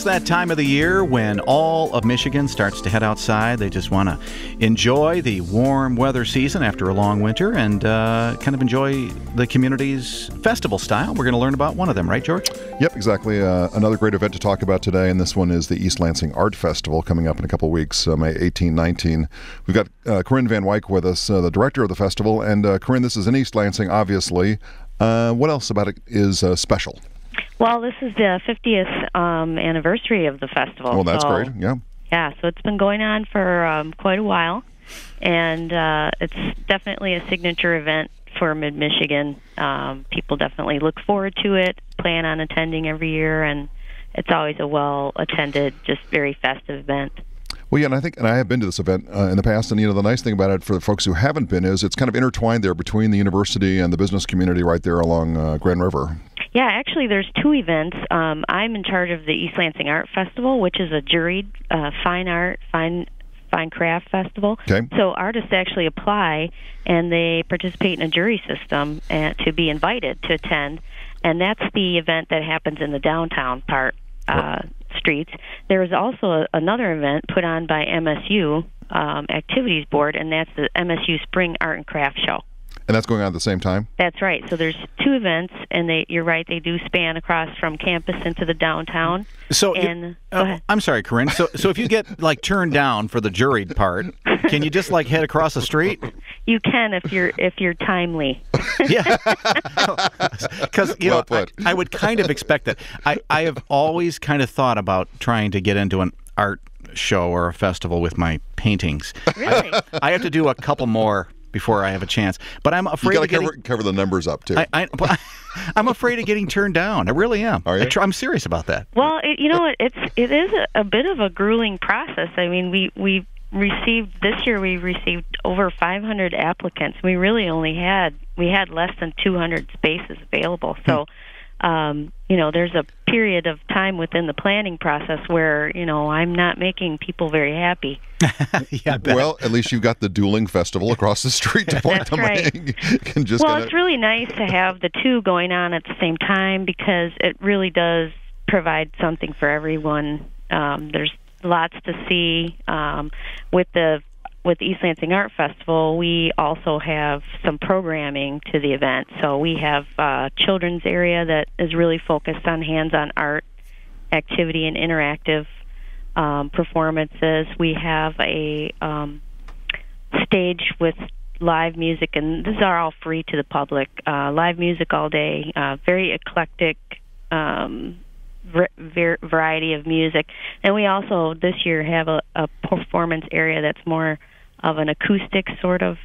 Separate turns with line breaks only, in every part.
It's that time of the year when all of Michigan starts to head outside. They just want to enjoy the warm weather season after a long winter and kind of enjoy the community's festival style. We're going to learn about one of them, right, George?
Yep, exactly. Another great event to talk about today, and this one is the East Lansing Art Festival coming up in a couple of weeks, May 18, 19. We've got Corinne Van Wyk with us, the director of the festival. And Corinne, this is in East Lansing, obviously. What else about it is special?
Well, this is the 50th anniversary of the festival.
Well, that's great, yeah.
Yeah, so it's been going on for quite a while, and it's definitely a signature event for Mid-Michigan. People definitely look forward to it, plan on attending every year, and it's always a well-attended, just very festive event.
Well, yeah, and I have been to this event in the past, and the nice thing about it for the folks who haven't been is it's kind of intertwined there between the university and the business community right there along Grand River.
Yeah, actually, there's two events. I'm in charge of the East Lansing Art Festival, which is a juried fine art, fine craft festival.
Okay.
So artists actually apply, and they participate in a jury system to be invited to attend, and that's the event that happens in the downtown part streets. There is also another event put on by MSU Activities Board, and that's the MSU Spring Art and Craft Show.
And that's going on at the same time?
That's right. So there's two events, and you're right, they do span across from campus into the downtown.
So,
go ahead.
I'm sorry, Corinne. So if you get turned down for the juried part, can you just head across the street?
You can if you're timely.
Yeah, because I would kind of expect that. I have always kind of thought about trying to get into an art show or a festival with my paintings.
Really?
I have to do a couple more before I have a chance. But I'm afraid
you got to cover the numbers up, too.
I'm afraid of getting turned down. I really am.
Are you?
I'm serious about that.
Well, it is a bit of a grueling process. I mean, we received over 500 applicants. We really had less than 200 spaces available. So, there's a period of time within the planning process where, I'm not making people very happy.
Yeah,
well, at least you've got the dueling festival across the street to point them
right.
It's
really nice to have the two going on at the same time because it really does provide something for everyone. There's lots to see. With the East Lansing Art Festival, we also have some programming to the event. So we have a children's area that is really focused on hands-on art, activity, and interactive performances. We have a stage with live music, and these are all free to the public. Live music all day, very eclectic variety of music. And we also, this year, have a performance area that's more of an acoustic sort of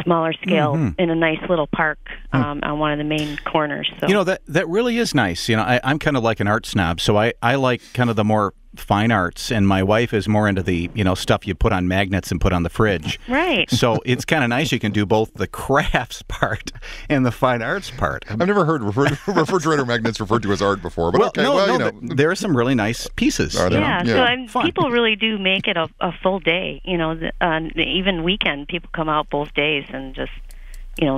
smaller scale in a nice little park on one of the main corners. So.
That really is nice. I'm kind of like an art snob, so I like kind of the more fine arts, and my wife is more into the stuff you put on magnets and put on the fridge.
Right.
So it's kind of nice you can do both the crafts part and the fine arts part.
I've never heard refrigerator magnets referred to as art before, but
there are some really nice pieces.
So people really do make it a full day. Even weekend, people come out both days and just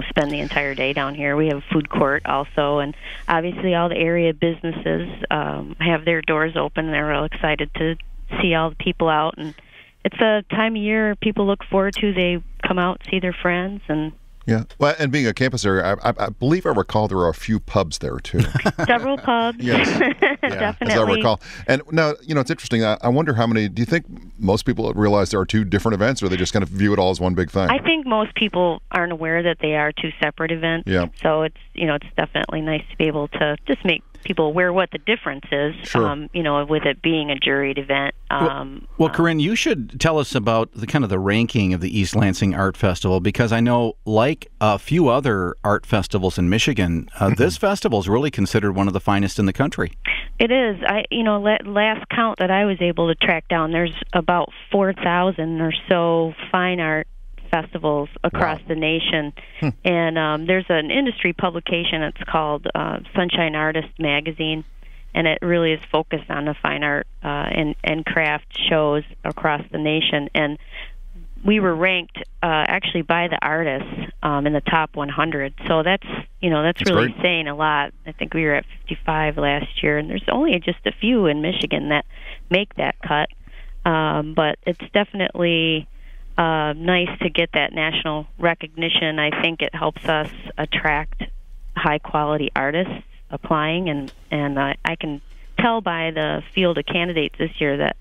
spend the entire day down here. We have a food court also, and obviously all the area businesses have their doors open. They're real excited to see all the people out, and it's a time of year people look forward to. They come out, see their friends, and
yeah. Well, and being a campus area, I believe I recall there are a few pubs there too.
Several pubs.
Yes.
Definitely.
As I recall. And now, it's interesting. I wonder how many. Do you think most people realize there are two different events, or they just kind of view it all as one big thing?
I think most people aren't aware that they are two separate events.
Yeah.
So it's it's definitely nice to be able to just make people aware what the difference is.
Sure.
With it being a juried event.
Well, Corinne, you should tell us about the ranking of the East Lansing Art Festival, because I know, like a few other art festivals in Michigan, this festival is really considered one of the finest in the country.
It is. Last count that I was able to track down, there's about 4,000 or so fine art festivals across the nation. And there's an industry publication. It's called Sunshine Artist Magazine, and it really is focused on the fine art and craft shows across the nation. And we were ranked actually by the artists in the top 100. So that's really
great.
saying a lot. I think we were at 55 last year, and there's only just a few in Michigan that make that cut. But it's definitely nice to get that national recognition. I think it helps us attract high-quality artists applying, and I can tell by the field of candidates this year that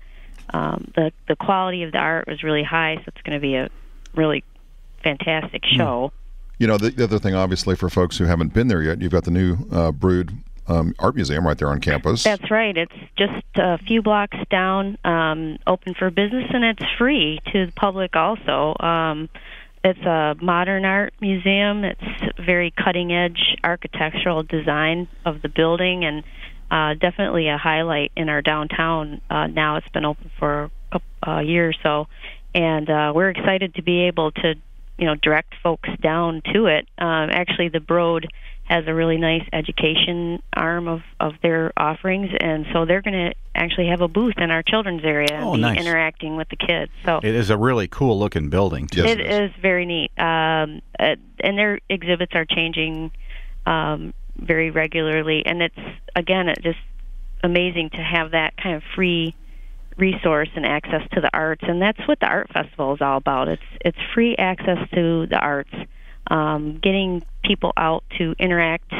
the quality of the art was really high, so it's going to be a really fantastic show.
You know, the other thing, obviously, for folks who haven't been there yet, you've got the new Brood Art Museum right there on campus.
That's right. It's just a few blocks down, open for business, and it's free to the public also. It's a modern art museum. It's very cutting-edge architectural design of the building, and definitely a highlight in our downtown. Now it's been open for a year or so, and we're excited to be able to, direct folks down to it. Actually, the Broad has a really nice education arm of their offerings, and so they're going to actually have a booth in our children's area and be
nice.
Interacting with the kids. So
it is a really cool-looking building.
Yes,
it is very neat, and their exhibits are changing very regularly, and it's just amazing to have that kind of free resource and access to the arts, and that's what the art festival is all about. It's free access to the arts, getting people out to interact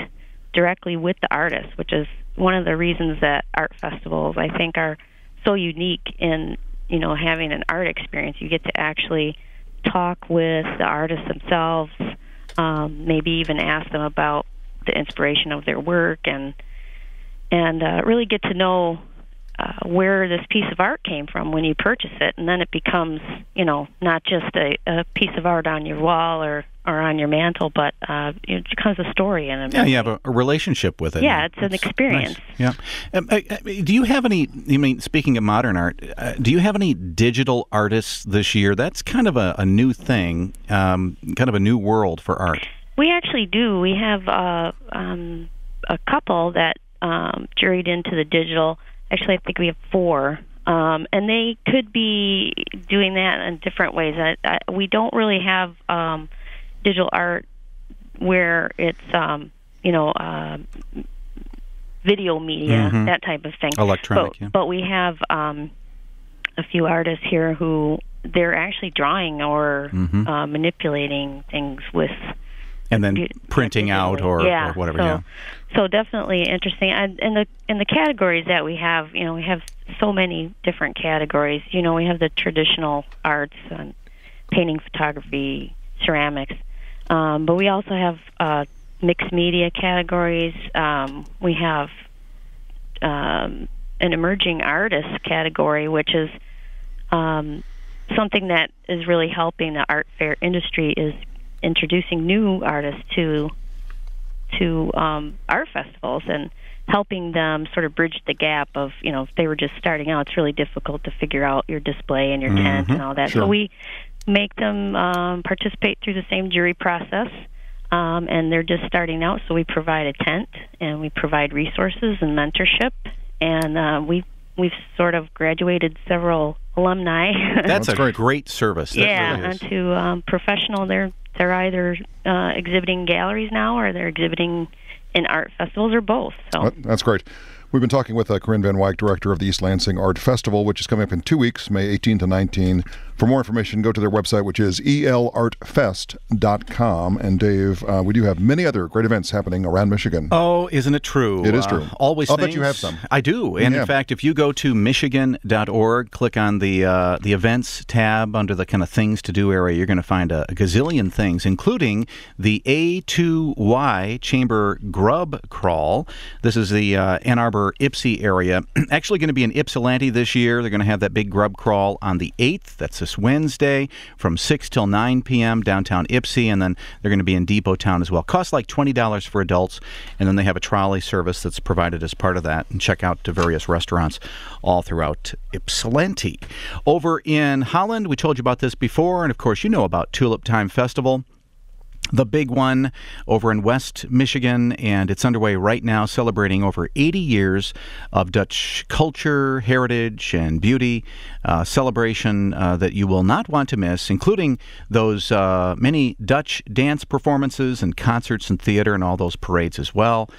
directly with the artists, which is one of the reasons that art festivals, I think, are so unique in having an art experience. You get to actually talk with the artists themselves, maybe even ask them about the inspiration of their work, and really get to know where this piece of art came from when you purchase it, and then it becomes, not just a piece of art on your wall or on your mantle, but it becomes a story and
you have a relationship with it.
Yeah, it's an experience.
Nice. Yeah. Do you have any? Speaking of modern art, do you have any digital artists this year? That's kind of a new thing, kind of a new world for art.
We actually do. We have a couple that juried into the digital. Actually, I think we have 4, and they could be doing that in different ways. We don't really have digital art where it's video media, that type of thing.
Electronic,
but we have a few artists here who they're actually drawing or manipulating things with.
And then printing out or whatever.
So definitely interesting. In the categories that we have, we have so many different categories. We have the traditional arts and painting, photography, ceramics, but we also have mixed media categories. We have an emerging artist category, which is something that is really helping the art fair industry, is introducing new artists to art festivals and helping them sort of bridge the gap of, if they were just starting out, it's really difficult to figure out your display and your tent and all that.
Sure.
So we make them participate through the same jury process, and they're just starting out, so we provide a tent and we provide resources and mentorship, and we've sort of graduated several alumni.
That's a great service. That really is.
Onto professional. They're either exhibiting galleries now, or they're exhibiting in art festivals, or both. So
that's great. We've been talking with Corinne Van Wyk, director of the East Lansing Art Festival, which is coming up in 2 weeks, May 18 to 19. For more information, go to their website, which is elartfest.com. And Dave, we do have many other great events happening around Michigan.
Oh, isn't it true?
It is true.
Always
I'll
things.
bet you have some.
I do. And in fact, if you go to michigan.org, click on the events tab under the kind of things to do area, you're going to find a gazillion things, including the A2Y Chamber Grub Crawl. This is the Ann Arbor, Ypsi area. Actually going to be in Ypsilanti this year. They're going to have that big grub crawl on the 8th. That's this Wednesday from 6 till 9 p.m. downtown Ypsi, and then they're going to be in Depot Town as well. Costs like $20 for adults, and then they have a trolley service that's provided as part of that, and check out the various restaurants all throughout Ypsilanti. Over in Holland, we told you about this before, and of course you know about Tulip Time Festival. the big one over in West Michigan, and it's underway right now, celebrating over 80 years of Dutch culture, heritage, and beauty. Celebration that you will not want to miss, including those many Dutch dance performances and concerts and theater and all those parades as well.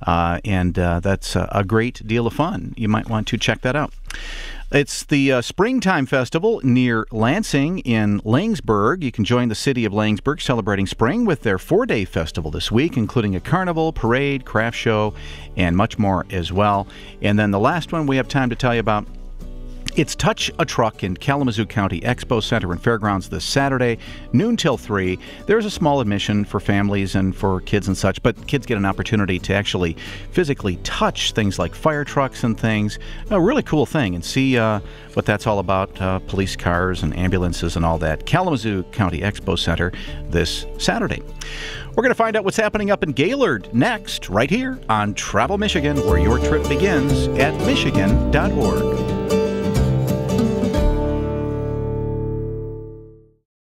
And that's a great deal of fun. You might want to check that out. It's the Springtime Festival near Lansing in Langsburg. You can join the city of Langsburg celebrating spring with their 4-day festival this week, including a carnival, parade, craft show, and much more as well. And then the last one we have time to tell you about, it's Touch a Truck in Kalamazoo County Expo Center and Fairgrounds this Saturday, noon till 3. There's a small admission for families and for kids and such, but kids get an opportunity to actually physically touch things like fire trucks and things. A really cool thing, and see what that's all about, police cars and ambulances and all that. Kalamazoo County Expo Center this Saturday. We're going to find out what's happening up in Gaylord next, right here on Travel Michigan, where your trip begins at Michigan.org.